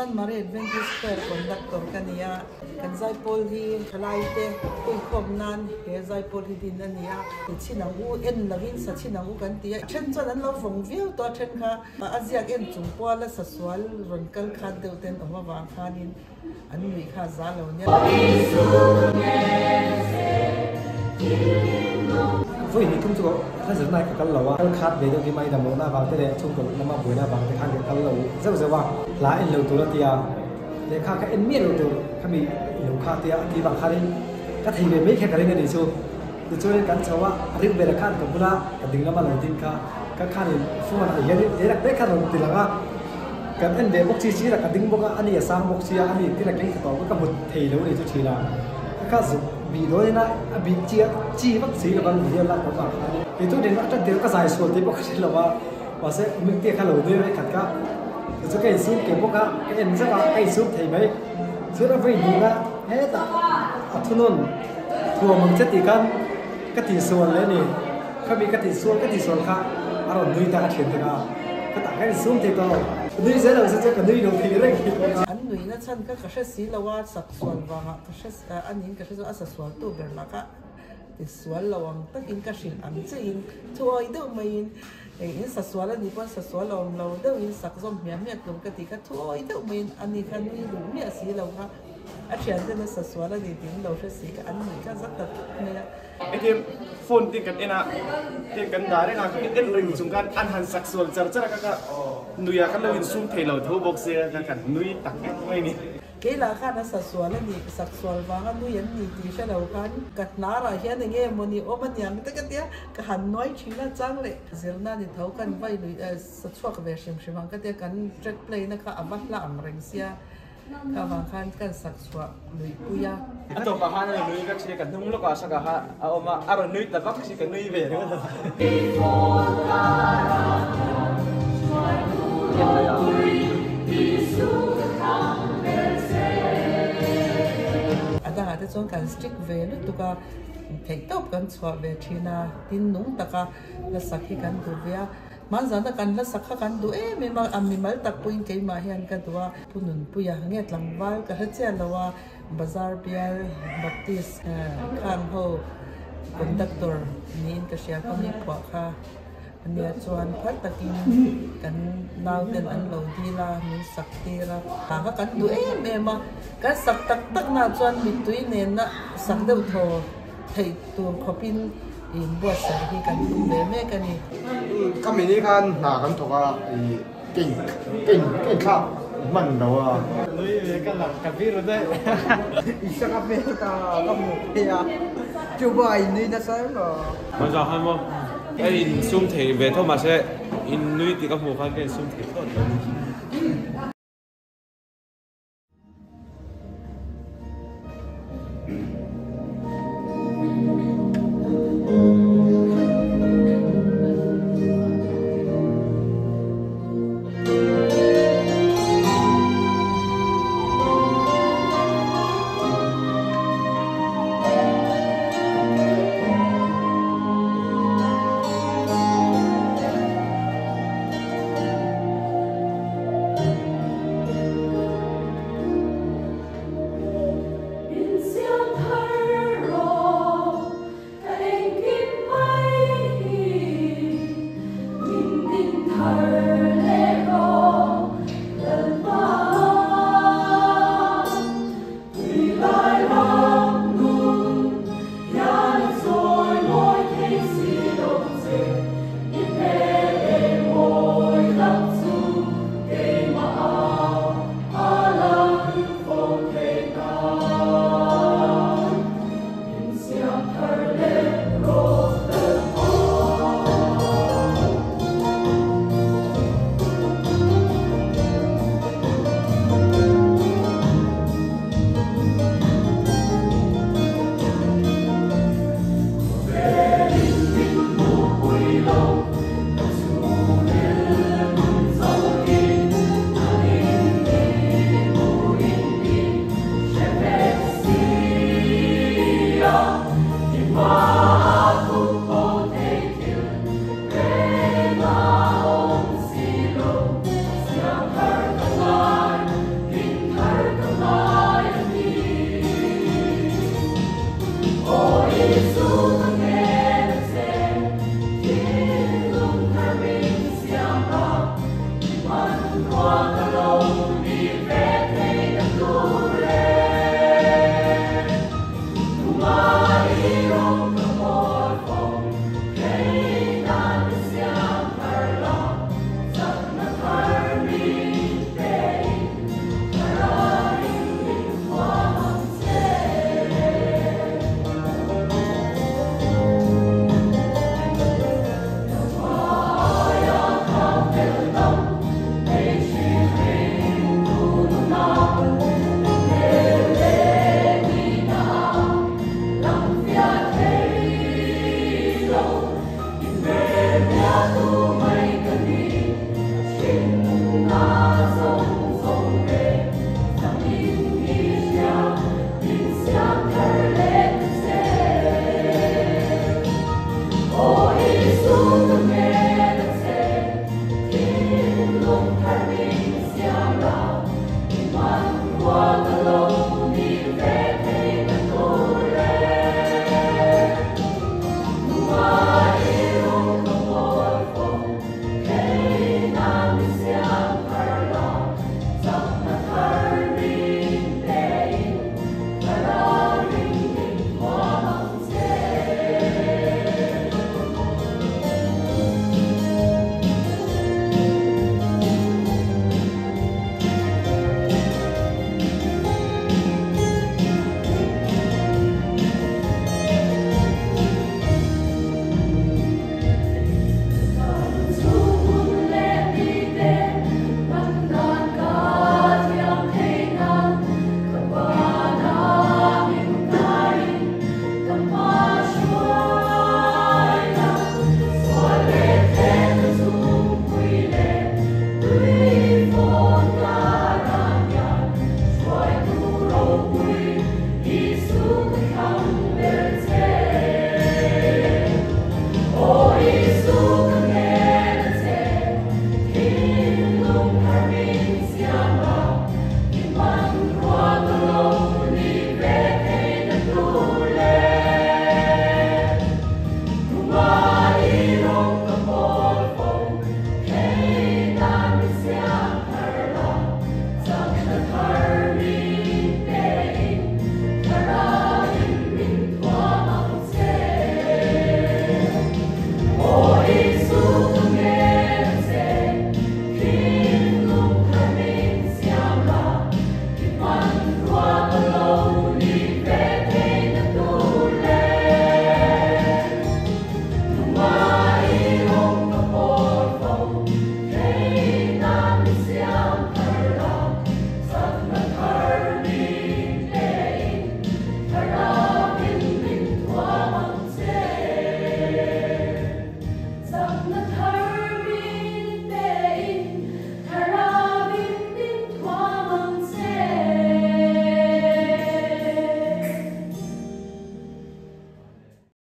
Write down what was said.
San Maria Adventist Square conductor kania kan zai pol hi khalai te koi khom nan he zai pol hi din ania chinang u en lagin sa chinang u kan tia chen chan an lo vong viu to then kha azia en chung po la sa swal ron kal khat deu ten oma wa khanin an mi kha za lo nya với những công dụng thay giờ này các lẩu ăn khát về được cái máy đầm lẩu na vào tới đây chung cùng nó mà buổi na vào cái khăn cái lẩu rất là vào lá in lẩu tụi nó tia để khá cái in miết lẩu tụi các bị lẩu khát tia đi bằng khát đi các thầy về mấy cái này để cho nên cắn cháu á riêng về là khát của bula cái tiếng nó mà lần tin khá các khát thì phun là để là cái khát đầu tiên là cái anh về bốc chi là cái tiếng bốc anh đi sang bốc chi anh đi cái là cái tàu cái một thầy lẩu để cho chỉ là các dụng bị đối na bị chia chi bác sĩ là bằng nhiều là các bạn thì tôi đến bắt đầu cái giải số thì bác sĩ là và sẽ mình tiếc khá lâu đấy với cả rồi cái số cái bác cái em rất là cái số thì mấy số nó về nhiều là hết à thu nôn thua mình chết thì cái tỷ số này nè các bị cái tỷ số khác à rồi nuôi ta chuyển từ nào cái tảng cái số thì to nuôi dễ là sẽ cái nuôi đầu thì đấy người nó chân các cái sĩ làว่าสักส่วนว่าcáiอันนี้ก็จะสักส่วนตัวเป็นละก็ติดส่วนระวังตั้งอินก็สิ่งอันจะอินทัวร์อินเดิมไม่อินสักส่วนแล้วนี่พอสักส่วนเราเดิมอินสักส่วนเมียกลุ่มกันติก็ทัวร์อินเดิมไม่อันนี้กันนี่ดูเมียสีเราค่ะอาจารย์จะนั่งสักส่วนแล้วนี่ถึงเราจะสีกับอันนี้ก็สักตัดเนี่ยไอ้ที่โฟนติดกันเองนะติดกันได้นะคือเอ็นริงจุงกันอันหันสักส่วนจะก็นุยกันเราอินซุ่มเทเราทั่วบกเสียกันนุยตักไม่นี่cái là khá là sắc xuân là gì sắc xuân và cái nuôi những gì thì sẽ đầu kan cắt ná ra hiện nay nghe mình đi ôm anh tất cả thế cái hành nói chỉ là trăng lệ giờ na thì thấu kan vay nuôi sắc xuân cái về xem cái thế kan track play nó cái abat là âm rừng xia cái vàng kan kan sắc xuân nuôi kuya anh tôi bảo hai nuôi các chị cần thung lúc nào sắc cả ông mà rồi nuôi tập các chị cần nuôi về nữa ada ada chong kan stick ve lu tu ka thei top kan chwa ve thina tin nung taka la sakhi kan du via man zan da kan la sakha kan du me ma ammi mal tak puin ke ma hian ka duwa punun puya nge tlangwal ka hacha lawa bazar pial baptist khan ho conductor nin ka sia ka mi kwa kha ania chuan phat takin kan nau ten an lo di la mi sak ti la ka kan du ma kan sak tak na chuan mi tui ne na sak deuh tho thei tur khopin in bo sa hi kan du me kan ni ka mi ni kan na kan thoka king kha man do nuôi cái làm cà phê rồi đấy isa ka pe ka mu ya chu bai ni na sa lo bây giờ hay không cái in zoom thì về thôi mà sẽ in nuôi thì các mùa khác cái zoom thì tốt Hãy subscribe cho kênh Ghiền Mì Gõ để không bỏ lỡ